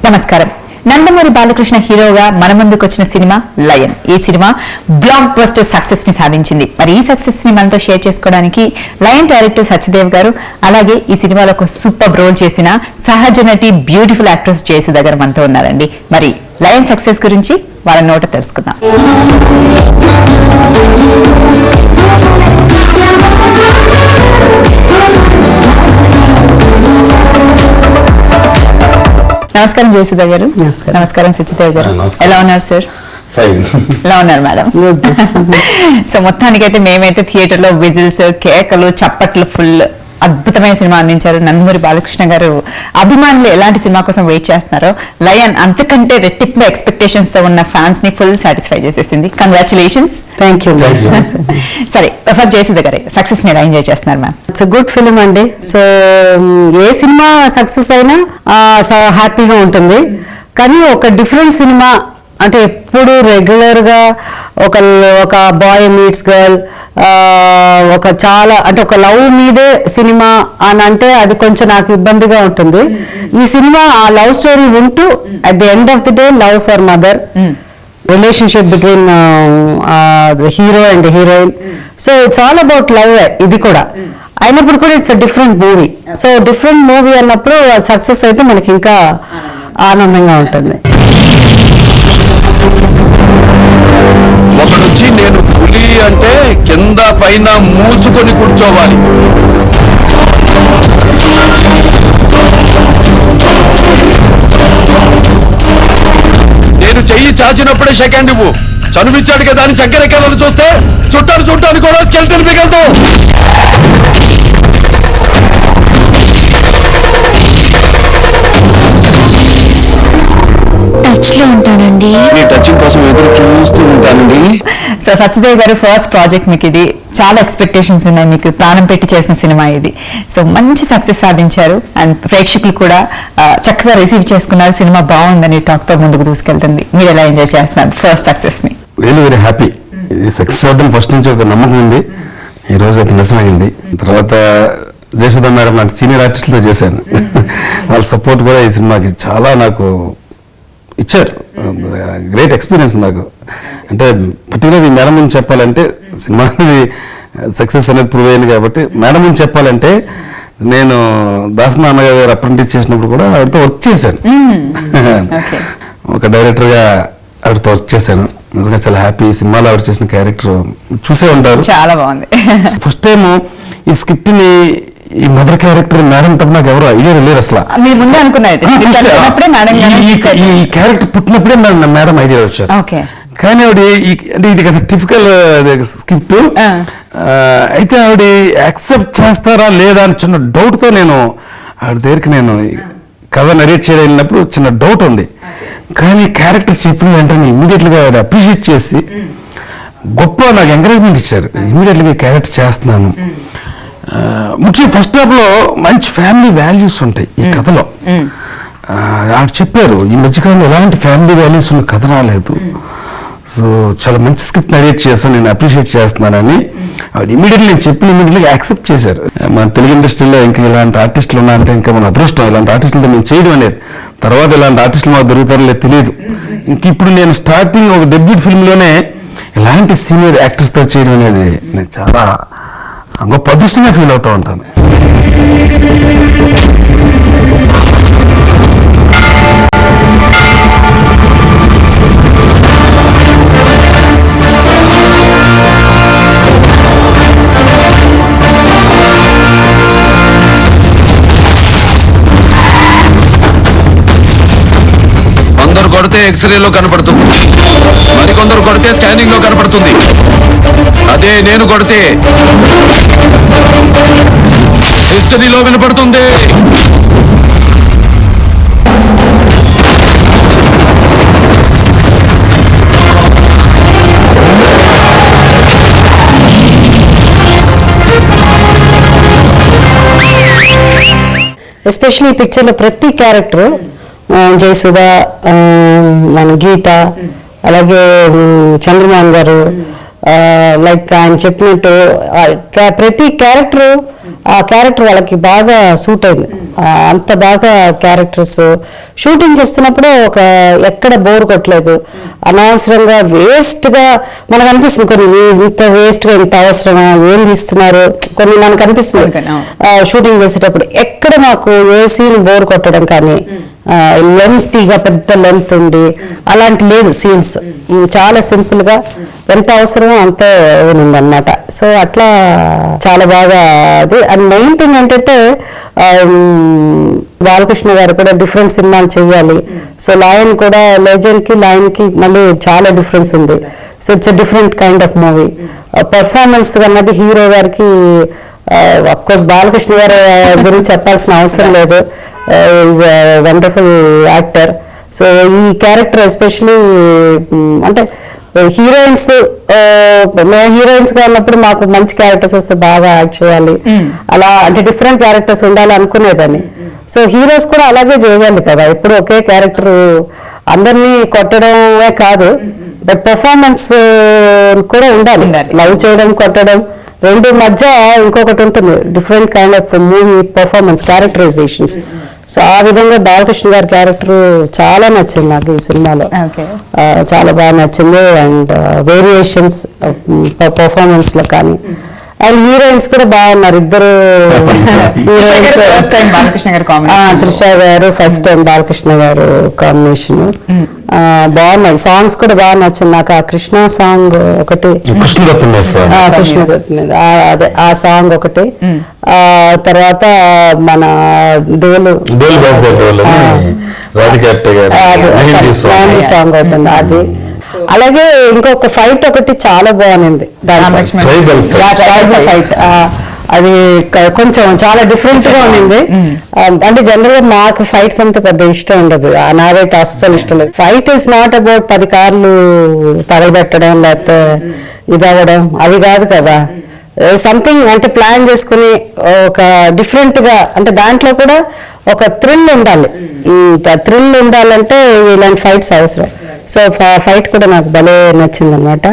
నమస్కారం. నందమూరి బాలకృష్ణ హీరోగా మన ముందుకు వచ్చిన సినిమా లయన్. ఈ సినిమా బ్లాక్ బస్టర్ సక్సెస్ ని సాధించింది. మరి ఈ సక్సెస్ ని మనతో షేర్ చేసుకోవడానికి లయన్ డైరెక్టర్ సత్యదేవ్ గారు, అలాగే ఈ సినిమాలో ఒక సూపర్ రోల్ చేసిన సహజ నటి బ్యూటిఫుల్ యాక్ట్రెస్ జయసుధ గారు మనతో ఉన్నారండి. మరి లయన్ సక్సెస్ గురించి వాళ్ళ నోట తెలుసుకుందాం. నమస్కారం జయసుధ గారు. నమస్కారం సత్యదేవ్ గారు. ఎలా ఉన్నారు సార్? ఎలా ఉన్నారు మేడం? సో మొత్తానికైతే మేమైతే థియేటర్ లో విజిల్స్, కేకలు, చప్పట్లు, ఫుల్ అద్భుతమైన సినిమా అందించారు. నందమూరి బాలకృష్ణ గారు అభిమానులు ఎలాంటి సినిమా కోసం వెయిట్ చేస్తున్నారో లయన్ అంతకంటే రెట్టింపు ఎక్స్పెక్టేషన్స్ తో ఉన్న ఫ్యాన్స్ ని ఫుల్ సాటిస్ఫై చేసేసింది. కంగ్రాచులేషన్స్. Thank you. సరే, ఫస్ట్ జయసుధ గారే సక్సెస్ ని ఎలా ఎంజాయ్ చేస్తున్నారు మ్యామ్? ఇట్స్ గుడ్ ఫిల్మ్ అండి. సో ఏ సినిమా సక్సెస్ అయినా హ్యాపీగా ఉంటుంది. కానీ ఒక డిఫరెంట్ సినిమా అంటే ఎప్పుడు రెగ్యులర్ గా ఒక బాయ్ మీట్స్ గర్ల్, ఒక చాలా అంటే ఒక లవ్ మీదే సినిమా అని అంటే అది కొంచెం నాకు ఇబ్బందిగా ఉంటుంది. ఈ సినిమా ఆ లవ్ స్టోరీ ఉంటూ at the end of the day love for mother, relationship between hero and heroine. So it's all about love. ఇది కూడా అయినప్పుడు కూడా it's a different movie. So different movie అన్నప్పుడు సక్సెస్ అయితే మనకి ఇంకా ఆనందంగా ఉంటుంది. ఒకడొచ్చి నేను పులి అంటే కింద పైన మూసుకొని కూర్చోవాలి. నేను చెయ్యి చాచినప్పుడే సెకండ్ ఇవ్వు. చనువిచ్చాడు కదా అని చక్కెరెక్కాలని చూస్తే చుట్టానికి కూడా స్కెల్టన్ మిగలదు. ఉంటానండి. టచింగ్ కోసం ఎదురు చూస్తూ ఉంటానండి. సో సత్యదేవ్ గారు ఫస్ట్ ప్రాజెక్ట్ మీకు ఇది. చాలా ఎక్స్పెక్టేషన్స్ ఉన్నాయి మీకు. ప్రాణం పెట్టి చేసిన సినిమా ఇది. సో మంచి సక్సెస్ సాధించారు అండ్ ప్రేక్షకులు కూడా చక్కగా రిసీవ్ చేసుకున్నారు. సినిమా బాగుందని టాక్ తో ముందుకు దూసుకెళ్తుంది. మీరు ఎలా ఎంజాయ్ చేస్తున్నారు ఫస్ట్ సక్సెస్ ని? Really very happy. ఇది సక్సెస్ అవుతుంది ఫస్ట్ నుంచి ఒక నమ్మకం ఉంది. ఈ రోజు అయితే నిజమైంది. తర్వాత జయసుధ మేడం నాకు సీనియర్ ఆర్టిస్టులతో చేశాను. వాళ్ళ సపోర్ట్ కూడా ఈ సినిమాకి చాలా నాకు ఇచ్చారు. గ్రేట్ ఎక్స్పీరియన్స్ నాకు. అంటే పర్టికులర్గా మేడం గురించి చెప్పాలంటే సినిమా అనేది సక్సెస్ అనేది ప్రూవ్ అయింది కాబట్టి మేడం గురించి చెప్పాలంటే నేను దాసనాన్న గారు అప్రెంటిస్ చేసినప్పుడు కూడా ఆవిడతో వర్క్ చేశాను. ఒక డైరెక్టర్గా ఆవిడతో వర్క్ చేశాను. నిజంగా చాలా హ్యాపీ. సినిమాలో ఆవిడ చేసిన క్యారెక్టర్ చూసే ఉంటారు. చాలా బాగుంది. ఫస్ట్ టైం ఈ స్క్రిప్ట్ ని ఈ మదర్ క్యారెక్టర్ మేడం తప్ప నాకు ఎవరు ఐడియా లేరు అసలు. ఈ క్యారెక్టర్ పుట్టినప్పుడే మేడం ఐడియా వచ్చారు. కానీ ఆవిడ ఇది కదా టిపికల్ స్క్రిప్ట్. అయితే ఆవిడ యాక్సెప్ట్ చేస్తారా లేదా అని చిన్న డౌట్ తో నేను ఆవిడ దగ్గరికి నేను కథ నరేట్ చేయడం వెళ్ళినప్పుడు చిన్న డౌట్ ఉంది. కానీ క్యారెక్టర్ చెప్పిన వెంటనే ఇమీడియట్ గా ఆవిడ అప్రిషియేట్ చేసి గొప్ప నాకు ఎంకరేజ్మెంట్ ఇచ్చారు. ఇమీడియట్ గా క్యారెక్టర్ చేస్తున్నాను. ముఖ్యంగా ఫస్ట్ హాఫ్ లో మంచి ఫ్యామిలీ వాల్యూస్ ఉంటాయి ఈ కథలో. ఆవిడ చెప్పారు ఈ మధ్యకాలంలో ఎలాంటి ఫ్యామిలీ వాల్యూస్ ఉన్న కథ రాలేదు. సో చాలా మంచి స్క్రిప్ట్ నరేట్ చేస్తాను, నేను అప్రిషియేట్ చేస్తున్నానని ఆవిడ ఇమీడియట్లీ నేను చెప్పిన ఇమీడియట్గా యాక్సెప్ట్ చేశారు. మన తెలుగు ఇండస్ట్రీలో ఇంకా ఇలాంటి ఆర్టిస్టులు ఉన్నారంటే ఇంకా మన అదృష్టం. ఇలాంటి ఆర్టిస్టులతో మేము చేయడం అనేది. తర్వాత ఇలాంటి ఆర్టిస్టులు మాకు దొరుకుతారో లేదు తెలియదు. ఇంక ఇప్పుడు నేను స్టార్టింగ్ ఒక డెబ్యూట్ ఫిల్మ్లోనే ఇలాంటి సీనియర్ యాక్టర్స్తో చేయడం అనేది నేను చాలా గొప్ప అదృష్టంగా ఫీల్ అవుతూ ఉంటాను. కొందరు కొడితే ఎక్స్రేలో కనపడుతుంది, మరికొందరు కొడితే స్కానింగ్ లో కనపడుతుంది. అదే నేను కొడితే హిస్టరీలో వినపడుతుంది. ఎస్పెషల్లీ ఈ పిక్చర్లో ప్రతి క్యారెక్టర్ జయసుధ, మన గీత, అలాగే చంద్రమోహన్ గారు, లైక్ ఆయన చెప్పినట్టు ప్రతి క్యారెక్టర్ ఆ క్యారెక్టర్ వాళ్ళకి బాగా సూట్ అయింది. అంత బాగా క్యారెక్టర్స్ షూటింగ్ చేస్తున్నప్పుడే ఎక్కడ బోర్ కొట్టలేదు. అనవసరంగా వేస్ట్ గా మనకు అనిపిస్తుంది, కొన్ని ఇంత వేస్ట్ గా ఇంత అవసరమా, ఏం తీస్తున్నారు కొన్ని మనకు అనిపిస్తుంది షూటింగ్ చేసేటప్పుడు. ఎక్కడ మాకు ఏ సీన్ బోర్ కొట్టడం కానీ, లెంతీగా పెద్ద లెంత్ ఉండి అలాంటి లేదు సీన్స్. చాలా సింపుల్ గా ఎంత అవసరమో అంతే ఉందన్నమాట. సో అట్లా చాలా బాగా అది. అండ్ మెయిన్ థింగ్ ఏంటంటే బాలకృష్ణ గారు కూడా డిఫరెంట్ సినిమాలు చెయ్యాలి. సో లయన్ కూడా లెజెండ్ కి లయన్ కి మళ్ళీ చాలా డిఫరెన్స్ ఉంది. So it's a different kind of movie. Performance అన్నది హీరో గారికి అఫ్ కోర్స్ బాలకృష్ణ గారి గురించి చెప్పాల్సిన అవసరం లేదు. Is wonderful actor. సో ఈ క్యారెక్టర్ ఎస్పెషలీ అంటే హీరోయిన్స్ గా ఉన్నప్పుడు మాకు మంచి క్యారెక్టర్స్ వస్తే బాగా యాక్ట్ చేయాలి, అలా అంటే డిఫరెంట్ క్యారెక్టర్స్ ఉండాలి అనుకునేదాన్ని. సో హీరోస్ కూడా అలాగే చేయాలి కదా, ఎప్పుడు ఒకే క్యారెక్టర్ అందరినీ కొట్టడమే కాదు, బట్ పెర్ఫార్మెన్స్ కూడా ఉండాలి. లవ్ చేయడం కొట్టడం రెండు మధ్య ఇంకొకటి ఉంటుంది, different kind of movie performance characterisations. So ఆ విధంగా బాలకృష్ణ గారి క్యారెక్టర్ చాలా నచ్చింది నాకు ఈ సినిమాలో. చాలా బాగా నచ్చింది. అండ్ వేరియేషన్స్ పర్ఫార్మెన్స్ లో కానీ, అండ్ హీరోయిన్స్ కూడా బాగున్నారు ఇద్దరు హీరోయిన్స్. త్రిష గారు ఫస్ట్ టైం బాలకృష్ణ గారు కాంబినేషన్ బాగున్నాయి. సాంగ్స్ కూడా బాగా నచ్చింది నాకు. ఆ కృష్ణ సాంగ్ ఒకటి, అదే ఆ సాంగ్ ఒకటి, తర్వాత మన డోలు సాంగ్ అవుతుంది అది. అలాగే ఇంకొక ఫైట్ ఒకటి చాలా బాగుంది, ఫైట్ అది కొంచెం చాలా డిఫరెంట్ గా ఉంది. అంటే జనరల్ గా నాకు ఫైట్స్ అంతా పెద్ద ఇష్టం ఉండదు, నాకైతే అస్సలు ఇష్టం లేదు. ఫైట్ ఈస్ నాట్ అబౌట్ 10 కార్లు తగలబెట్టడం లేకపోతే ఇదవ్వడం, అవి కాదు కదా. సంథింగ్ అంటే ప్లాన్ చేసుకుని ఒక డిఫరెంట్ గా, అంటే దాంట్లో కూడా ఒక థ్రిల్ ఉండాలి. థ్రిల్ ఉండాలంటే ఇలాంటి ఫైట్స్ అవసరం. సో ఫైట్ కూడా నాకు భలే నచ్చింది అనమాట.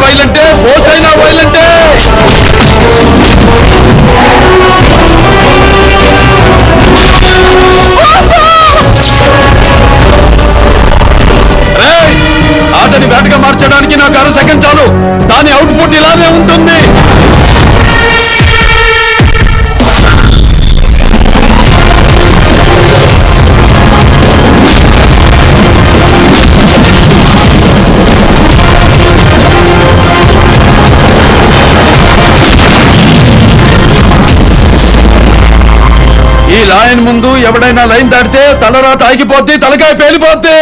వైలెంటే ఓసైనా వైలెంటే ఆటని వేటగా మార్చడానికి నాకు 6 సెకండ్ చాలు, దాని అవుట్పుట్ ఇలానే ఉంటుంది. ఈ లైన్ ముందు ఎవడైనా లైన్ దాటితే తలరాత ఆగిపోద్ది, తలకాయ పేలిపోద్ది.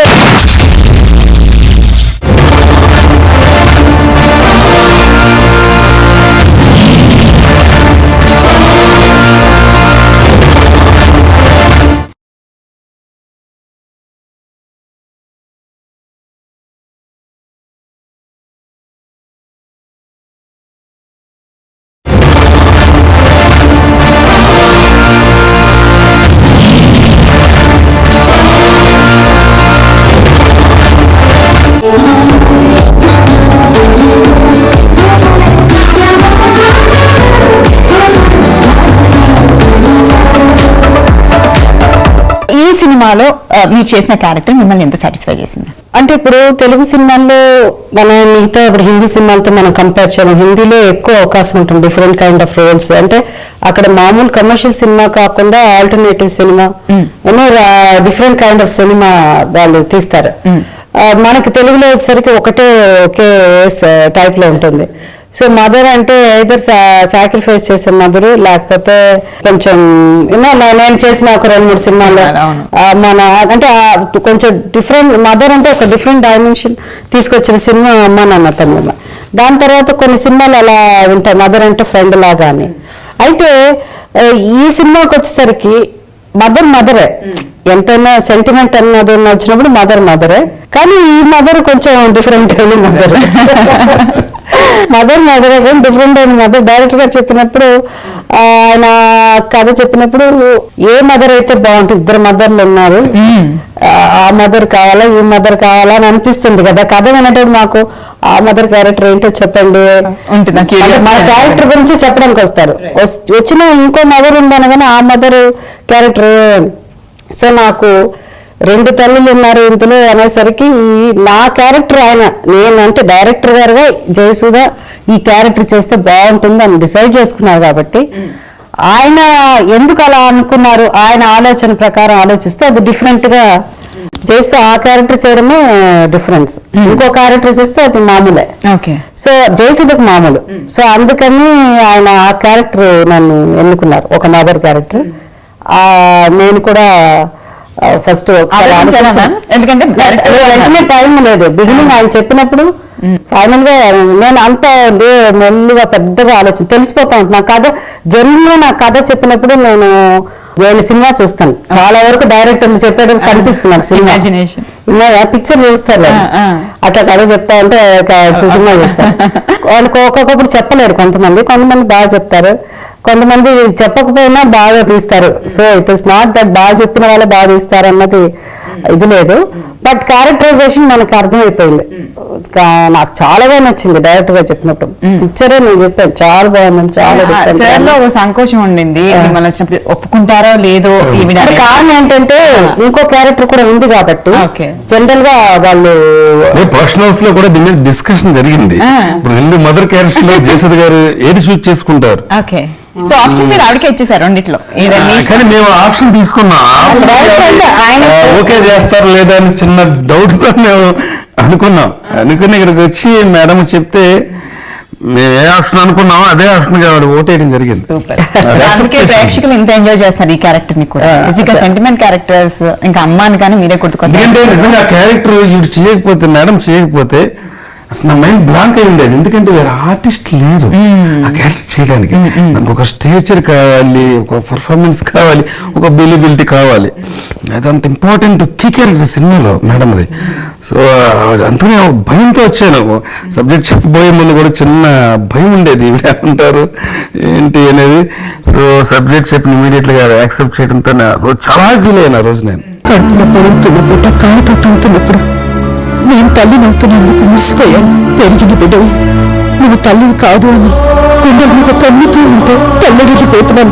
సినిమాలో మీరు చేసిన క్యారెక్టర్ మిమ్మల్ని ఎంత సాటిస్ఫై చేసింది? అంటే ఇప్పుడు తెలుగు సినిమాల్లో మనం మిగతా ఇప్పుడు హిందీ సినిమాలతో మనం కంపేర్ చేయడం, హిందీలో ఎక్కువ అవకాశం ఉంటుంది డిఫరెంట్ కైండ్ ఆఫ్ రోల్స్. అంటే అక్కడ మామూలు కమర్షియల్ సినిమా కాకుండా alternative cinema, different kind of cinema వాళ్ళు తీస్తారు. మనకి తెలుగులో వచ్చేసరికి ఒకే టైప్ లో ఉంటుంది. సో మదర్ అంటే ఐదర్ సాక్రిఫైస్ చేసే మదరు, లేకపోతే కొంచెం నేను చేసిన ఒక 2-3 సినిమాల్లో మన అంటే కొంచెం డిఫరెంట్, మదర్ అంటే ఒక డిఫరెంట్ డైమెన్షన్ తీసుకొచ్చిన సినిమా అమ్మ నాన్న తమ్ముడు. దాని తర్వాత కొన్ని సినిమాలు అలా ఉంటాయి, మదర్ అంటే ఫ్రెండ్ లాగా అని. అయితే ఈ సినిమాకి వచ్చేసరికి మదరే, ఎంతైనా సెంటిమెంట్ అన్నది వచ్చినప్పుడు మదరే. కానీ ఈ మదర్ కొంచెం డిఫరెంట్ మదర్. మదర్ డిఫరెంట్ అయిన మదర్. డైరెక్టర్ గారు చెప్పినప్పుడు ఆయన కథ చెప్పినప్పుడు ఏ మదర్ అయితే బాగుంటుంది, ఇద్దరు మదర్లు ఉన్నారు, ఆ మదర్ కావాలా ఈ మదర్ కావాలా అని అనిపిస్తుంది కదా. కథ వినేటప్పుడు మాకు ఆ మదర్ క్యారెక్టర్ ఏంటో చెప్పండి, మన క్యారెక్టర్ గురించి చెప్పడానికి వస్తారు. వచ్చిన ఇంకో మదర్ ఉందనగానే ఆ మదర్ క్యారెక్టర్. సో నాకు 2 తల్లులు ఉన్నారు ఇందులో అనేసరికి నా క్యారెక్టర్ ఆయన, నేను అంటే డైరెక్టర్ గారుగా జయసుధ ఈ క్యారెక్టర్ చేస్తే బాగుంటుంది అని డిసైడ్ చేసుకున్నారు కాబట్టి ఆయన ఎందుకు అలా అనుకున్నారు, ఆయన ఆలోచన ప్రకారం ఆలోచిస్తే అది డిఫరెంట్ గా చేస్తే ఆ క్యారెక్టర్ చేయడమే డిఫరెన్స్. ఇంకో క్యారెక్టర్ చేస్తే అది మామూలే. సో జయసుధకు మామూలు. సో అందుకని ఆయన ఆ క్యారెక్టర్ నన్ను ఎన్నుకున్నారు, ఒక మదర్ క్యారెక్టర్. నేను కూడా ఫస్ట్ ఎందుకంటే వెంటనే టైం లేదు. బిగినింగ్ ఆయన చెప్పినప్పుడు ఫైనల్ గా నేను అంత మెల్లిగా పెద్దగా ఆలోచన తెలిసిపోతా ఉంటాను. నా కథ జనరల్ గా నా కథ చెప్పినప్పుడు నేను సినిమా చూస్తాను. చాలా వరకు డైరెక్టర్లు చెప్పేటప్పుడు కనిపిస్తున్నాను సినిమా పిక్చర్ చూస్తారు. అట్లా కథ చెప్తా ఉంటే సినిమా చూస్తారు. వాళ్ళకి ఒక్కొక్కప్పుడు చెప్పలేరు కొంతమంది బాగా చెప్తారు, కొంతమంది చెప్పకపోయినా బాగా తీస్తారు. So it is not that బాగా చెప్పిన వాళ్ళే బాగా తీస్తారు అన్నది ఇది లేదు. బట్ క్యారెక్టరైజేషన్ మనకు అర్థమైపోయింది. నాకు చాలా బాగా నచ్చింది డైరెక్టర్ గా చెప్పినప్పుడు. పిక్చరే నేను చెప్పాను చాలా బాగుంది. చాలా సంకోచం ఉండింది, ఒప్పుకుంటారో లేదో. కారణం ఏంటంటే ఇంకో క్యారెక్టర్ కూడా ఉంది కాబట్టి జనరల్ గా వాళ్ళు ప్రొడక్షన్ హౌస్ లో కూడా దీని మీద డిస్కషన్ జరిగింది. ఇప్పుడు 2 మదర్ క్యారెక్టర్స్ లో జయసుధ గారు ఏది చూస్ చేసుకుంటారు. సో ఆప్షన్ మీరు ఆవిడకే ఇచ్చేసారు రెండిట్లో. కానీ మేము ఆప్షన్ తీసుకున్నాం, ఓకే చేస్తారు లేదా అని చిన్న డౌట్ తో మేము అనుకున్నాం. అనుకుని ఇక్కడికి వచ్చి మేడం చెప్తే మేము ఏ ఆప్షన్ అనుకున్నామో అదే ఆప్షన్ గా ఓటేయడం జరిగింది. అందుకే ప్రేక్షకులు ఇంత ఎంజాయ్ చేస్తారు ఈ క్యారెక్టర్ ని కూడా. సెంటిమెంట్ క్యారెక్టర్స్ ఇంకా అమ్మాని కానీ మీరే గుర్తుకొచ్చారు. నిజంగా క్యారెక్టర్ ఇటు చేయకపోతే మేడం చేయకపోతే అసలు నా మైండ్ బ్లాంక్ అయి ఉండేది. ఎందుకంటే వేరే ఆర్టిస్ట్ లేరు ఆ క్యారెక్టర్ చేయడానికి. నాకు ఒక స్టేచర్ కావాలి, ఒక పర్ఫార్మెన్స్ కావాలి, ఒక బిలిబిలిటీ కావాలి. అదంత ఇంపార్టెంట్ కీ క్యారెక్టర్ సినిమాలో మేడం అది. సో అందుకనే భయంతో వచ్చాను. సబ్జెక్ట్ చెప్పబోయే ముందు కూడా చిన్న భయం ఉండేది, ఏమంటారు ఏంటి అనేది. సో సబ్జెక్ట్ చెప్పిన ఇమీడియట్ గా యాక్సెప్ట్ చేయడంతో చాలా ఫీల్ అయ్యాను ఆ రోజు. నేను కడుపులో పొడుగుతున్నప్పుడు కాలుతో తుంతున్నప్పుడు నేను తల్లిని అవుతున్నందుకు మురిసిపోయాను. పెరిగిన బిడ్డవి నువ్వు తల్లివి కాదు అని గుండెల మీద తన్నుతూ ఉంటే తల్లిపోతున్నాను.